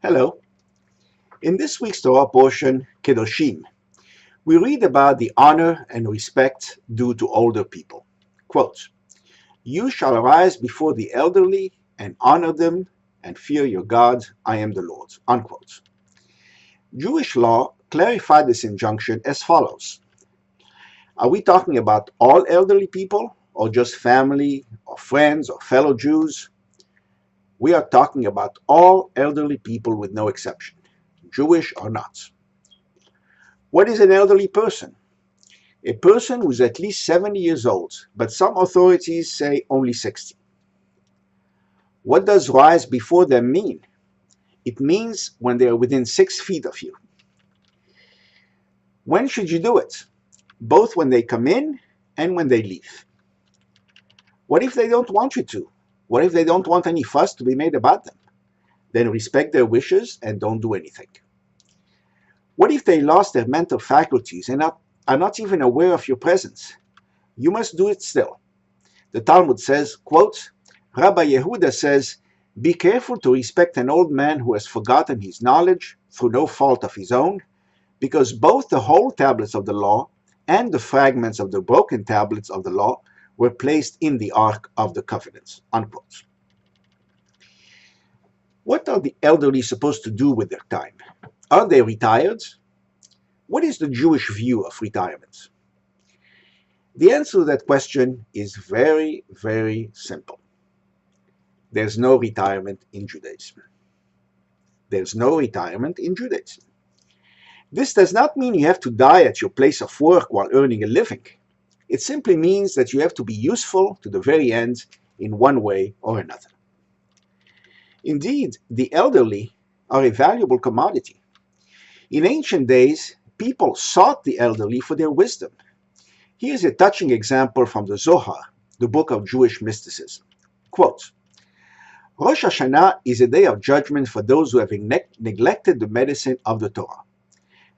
Hello. In this week's Torah portion, Kedoshim, we read about the honor and respect due to older people. Quote, "You shall arise before the elderly and honor them and fear your God, I am the Lord." Unquote. Jewish law clarified this injunction as follows. Are we talking about all elderly people or just family or friends or fellow Jews? We are talking about all elderly people with no exception, Jewish or not. What is an elderly person? A person who is at least 70 years old, but some authorities say only 60. What does rise before them mean? It means when they are within 6 feet of you. When should you do it? Both when they come in and when they leave. What if they don't want you to? What if they don't want any fuss to be made about them? Then respect their wishes and don't do anything. What if they lost their mental faculties and are not even aware of your presence? You must do it still. The Talmud says, quote, Rabbi Yehuda says, "Be careful to respect an old man who has forgotten his knowledge through no fault of his own, because both the whole tablets of the law and the fragments of the broken tablets of the law were placed in the Ark of the Covenant." Unquote. What are the elderly supposed to do with their time? Are they retired? What is the Jewish view of retirement? The answer to that question is very, very simple. There's no retirement in Judaism. There's no retirement in Judaism. This does not mean you have to die at your place of work while earning a living. It simply means that you have to be useful to the very end in one way or another. Indeed, the elderly are a valuable commodity. In ancient days, people sought the elderly for their wisdom. Here's a touching example from the Zohar, the book of Jewish mysticism. Quote, "Rosh Hashanah is a day of judgment for those who have neglected the medicine of the Torah.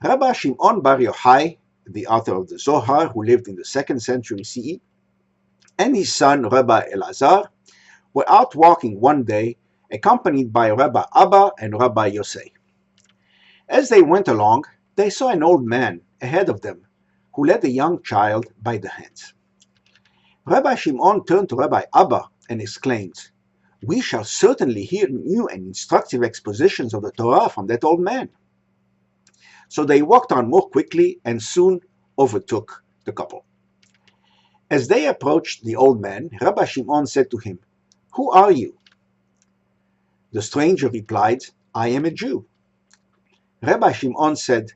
Rabbi Shimon bar Yochai, the author of the Zohar, who lived in the 2nd century CE, and his son Rabbi Elazar were out walking one day, accompanied by Rabbi Abba and Rabbi Yosei. As they went along, they saw an old man ahead of them who led a young child by the hand. Rabbi Shimon turned to Rabbi Abba and exclaimed, 'We shall certainly hear new and instructive expositions of the Torah from that old man.' So they walked on more quickly and soon overtook the couple. As they approached the old man, Rabbi Shimon said to him, 'Who are you?' The stranger replied, 'I am a Jew.' Rabbi Shimon said,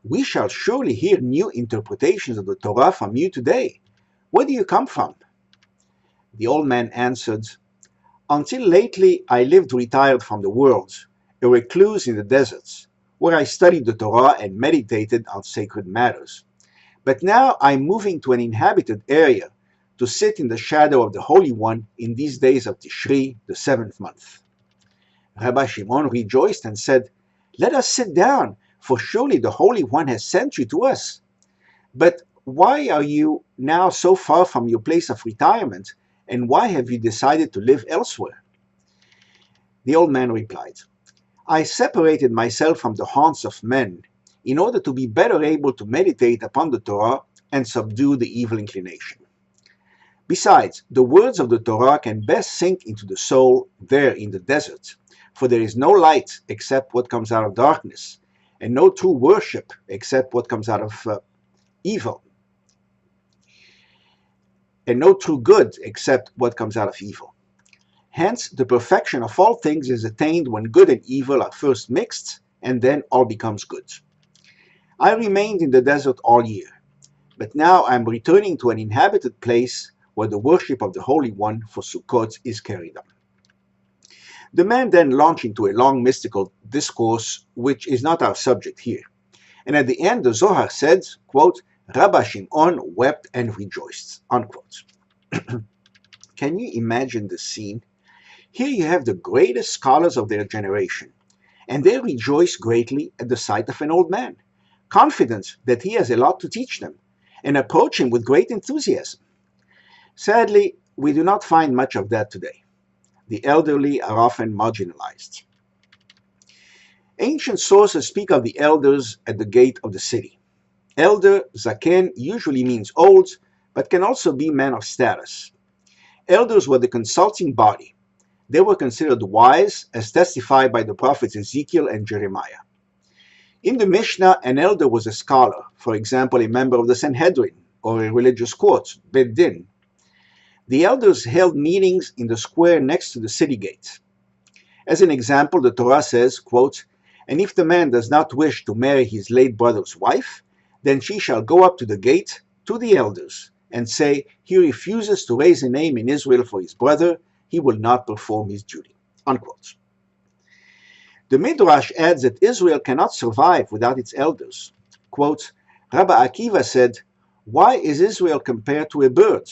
'We shall surely hear new interpretations of the Torah from you today. Where do you come from?' The old man answered, 'Until lately I lived retired from the world, a recluse in the deserts, where I studied the Torah and meditated on sacred matters. But now I'm moving to an inhabited area to sit in the shadow of the Holy One in these days of Tishri, the 7th month.' Rabbi Shimon rejoiced and said, 'Let us sit down, for surely the Holy One has sent you to us. But why are you now so far from your place of retirement, and why have you decided to live elsewhere?' The old man replied, 'I separated myself from the haunts of men in order to be better able to meditate upon the Torah and subdue the evil inclination. Besides, the words of the Torah can best sink into the soul there in the desert, for there is no light except what comes out of darkness, and no true worship except what comes out of evil, and no true good except what comes out of evil. Hence, the perfection of all things is attained when good and evil are first mixed, and then all becomes good. I remained in the desert all year, but now I am returning to an inhabited place where the worship of the Holy One for Sukkot is carried on.' The man then launched into a long mystical discourse, which is not our subject here. And at the end, the Zohar said, quote, 'Rabbi Shimon wept and rejoiced.' Unquote. Can you imagine the scene? Here you have the greatest scholars of their generation, and they rejoice greatly at the sight of an old man, confident that he has a lot to teach them, and approach him with great enthusiasm. Sadly, we do not find much of that today. The elderly are often marginalized. Ancient sources speak of the elders at the gate of the city. Elder, zaken, usually means old, but can also be men of status. Elders were the consulting body. They were considered wise, as testified by the prophets Ezekiel and Jeremiah. In the Mishnah, an elder was a scholar, for example, a member of the Sanhedrin or a religious court, Bet Din. The elders held meetings in the square next to the city gate. As an example, the Torah says, quote, "And if the man does not wish to marry his late brother's wife, then she shall go up to the gate to the elders and say, he refuses to raise a name in Israel for his brother, he will not perform his duty." Unquote. The Midrash adds that Israel cannot survive without its elders. Quote, Rabbi Akiva said, "Why is Israel compared to a bird?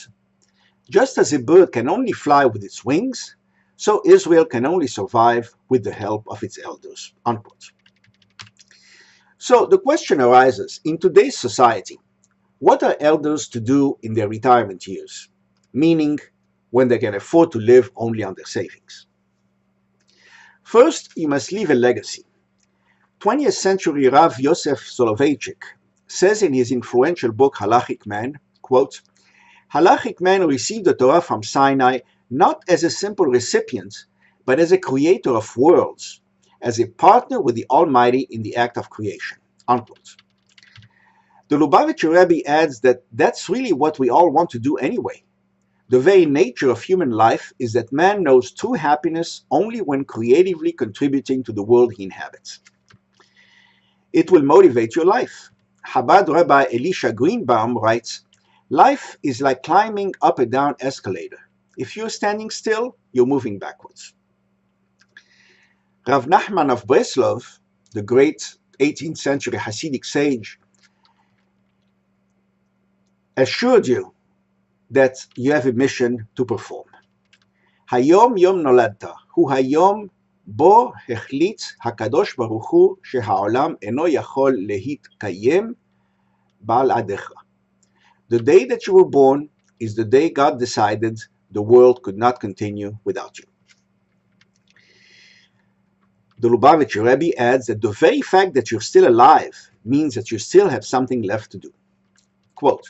Just as a bird can only fly with its wings, so Israel can only survive with the help of its elders." Unquote. So the question arises, in today's society, what are elders to do in their retirement years? Meaning, when they can afford to live only on their savings. First, you must leave a legacy. 20th century Rav Yosef Soloveitchik says in his influential book Halachic Man, quote, "Halachic man received the Torah from Sinai not as a simple recipient, but as a creator of worlds, as a partner with the Almighty in the act of creation." Unquote. The Lubavitcher Rebbe adds that that's really what we all want to do anyway. The very nature of human life is that man knows true happiness only when creatively contributing to the world he inhabits. It will motivate your life. Chabad Rabbi Elisha Greenbaum writes, "Life is like climbing up a down escalator. If you're standing still, you're moving backwards." Rav Nachman of Breslov, the great 18th century Hasidic sage, assured you that you have a mission to perform. Hayom yom noladta, hu hayom bo hechlit hakadosh baruch hu sheha'olam eno yachol lehitkayem ba'aladecha. The day that you were born is the day God decided the world could not continue without you. The Lubavitcher Rebbe adds that the very fact that you're still alive means that you still have something left to do. Quote,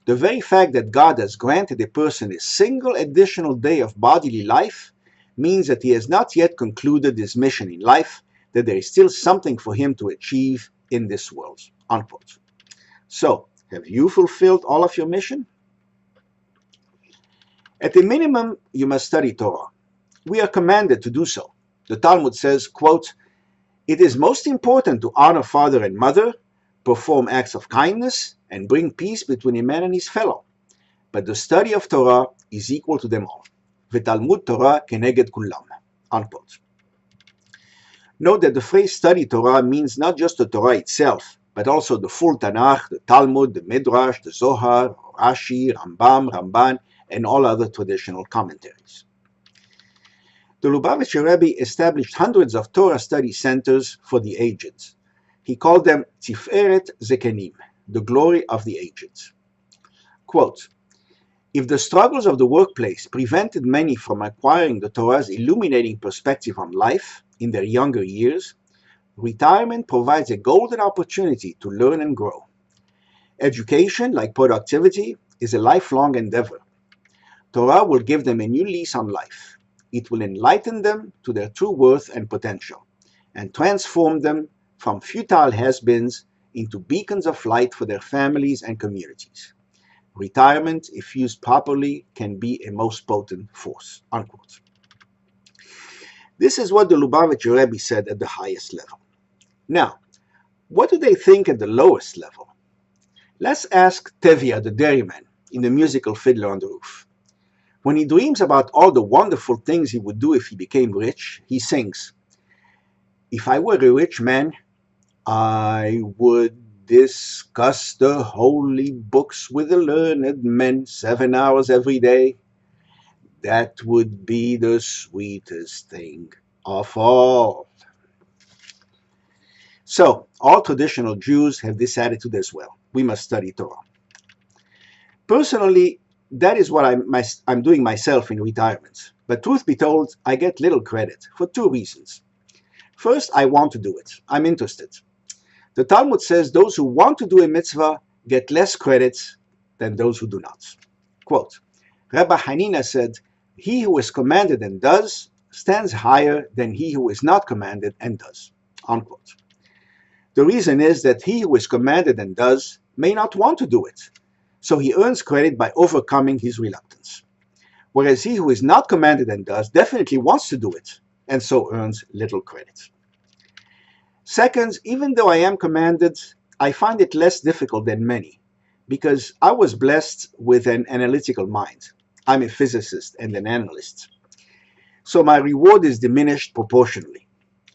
"The very fact that God has granted a person a single additional day of bodily life means that he has not yet concluded his mission in life, that there is still something for him to achieve in this world." Unquote. So, have you fulfilled all of your mission? At a minimum, you must study Torah. We are commanded to do so. The Talmud says, quote, "It is most important to honor father and mother, perform acts of kindness, and bring peace between a man and his fellow. But the study of Torah is equal to them all. V'talmud Torah keneged kulam." Unquote. Note that the phrase study Torah means not just the Torah itself, but also the full Tanakh, the Talmud, the Midrash, the Zohar, Rashi, Rambam, Ramban, and all other traditional commentaries. The Lubavitcher Rebbe established hundreds of Torah study centers for the aged. He called them Tiferet Zekenim, the glory of the aged. Quote, "If the struggles of the workplace prevented many from acquiring the Torah's illuminating perspective on life in their younger years, retirement provides a golden opportunity to learn and grow. Education, like productivity, is a lifelong endeavor. Torah will give them a new lease on life. It will enlighten them to their true worth and potential, and transform them from futile has-beens into beacons of light for their families and communities. Retirement, if used properly, can be a most potent force." Unquote. This is what the Lubavitcher Rebbe said at the highest level. Now, what do they think at the lowest level? Let's ask Tevye, the dairyman, in the musical Fiddler on the Roof. When he dreams about all the wonderful things he would do if he became rich, he sings, "If I were a rich man, I would discuss the holy books with the learned men 7 hours every day. That would be the sweetest thing of all." So, all traditional Jews have this attitude as well. We must study Torah. Personally, that is what I'm doing myself in retirement. But truth be told, I get little credit for two reasons. First, I want to do it. I'm interested. The Talmud says those who want to do a mitzvah get less credit than those who do not. Quote, Rabbi Hanina said, he who is commanded and does stands higher than he who is not commanded and does. Unquote. The reason is that he who is commanded and does may not want to do it, so he earns credit by overcoming his reluctance. Whereas he who is not commanded and does definitely wants to do it, and so earns little credit. Second, even though I am commanded, I find it less difficult than many, because I was blessed with an analytical mind. I'm a physicist and an analyst. So my reward is diminished proportionally.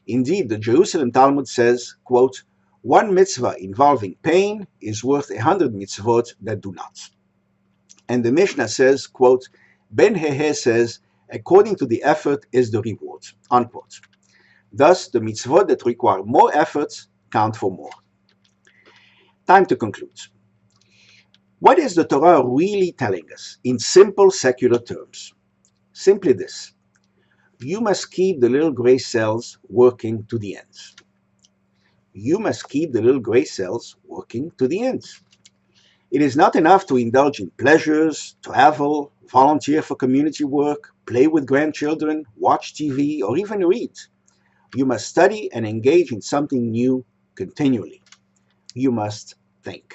Indeed, the Jerusalem Talmud says, quote, one mitzvah involving pain is worth 100 mitzvot that do not. And the Mishnah says, quote, Ben Hehe says, according to the effort is the reward, unquote. Thus, the mitzvot that require more effort count for more. Time to conclude. What is the Torah really telling us in simple secular terms? Simply this. You must keep the little gray cells working to the end. You must keep the little gray cells working to the end. It is not enough to indulge in pleasures, travel, volunteer for community work, play with grandchildren, watch TV, or even read. You must study and engage in something new continually. You must think.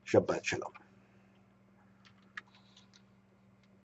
Shabbat Shalom.